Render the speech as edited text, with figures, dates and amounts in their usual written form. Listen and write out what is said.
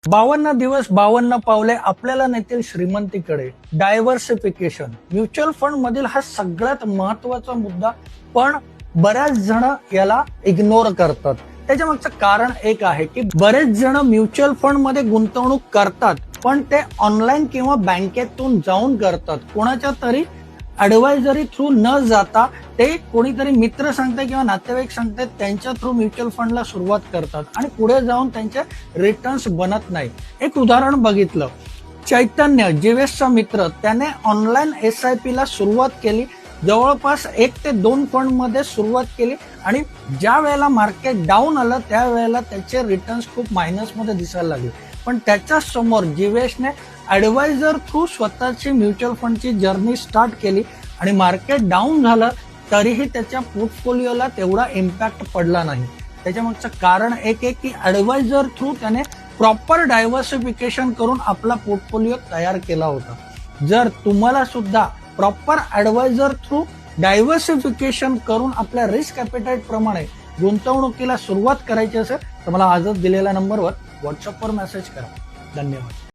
52 दिवस 52 पावले आपल्याला नेतील श्रीमंतीकडे. डायव्हर्सिफिकेशन म्युच्युअल फंड मधील हा सगळ्यात महत्वाचा मुद्दा, पण बऱ्याच जण याला इग्नोर करतात. त्याच्या मागचं कारण एक आहे की बरेच जण म्युच्युअल फंड मध्ये गुंतवणूक करतात, पण ते ऑनलाईन किंवा बँकेतून जाऊन करतात. कोणाच्या तरी ऍडवायझरी थ्रू न जाता ते कोणीतरी मित्र सांगते किंवा नातेवाईक सांगते त्यांच्या थ्रू म्युच्युअल फंडला सुरुवात करतात आणि पुढे जाऊन त्यांचे रिटर्न्स बनत नाही. एक उदाहरण बघितलं, चैतन्य जीवेशचा मित्र, त्याने ऑनलाईन SIP ला सुरुवात केली. जवळपास 1 ते 2 फंड मध्ये सुरुवात केली आणि ज्या वेळेला मार्केट डाऊन आलं त्यावेळेला त्याचे रिटर्न्स खूप मायनस मध्ये दिसायला लागले. पण त्याच्या समोर जीवेशने ऍडवायझर थ्रू स्वतःची म्युच्युअल फंडची जर्नी स्टार्ट केली आणि मार्केट डाऊन झालं तरीही त्याच्या पोर्टफोलिओला तेवढा इम्पॅक्ट पडला नाही. त्याच्या मागचं कारण एक आहे की ऍडवायझर थ्रू त्याने प्रॉपर डायव्हर्सिफिकेशन करून आपला पोर्टफोलिओ तयार केला होता. जर तुम्हाला सुद्धा प्रॉपर ऍडवायझर थ्रू डायव्हर्सिफिकेशन करून आपल्या रिस्क ॲपेटाईट प्रमाणे गुंतवणुकीला सुरुवात करायची असेल तर मला आजच दिलेल्या नंबरवर व्हॉट्सअपवर मेसेज करा. धन्यवाद.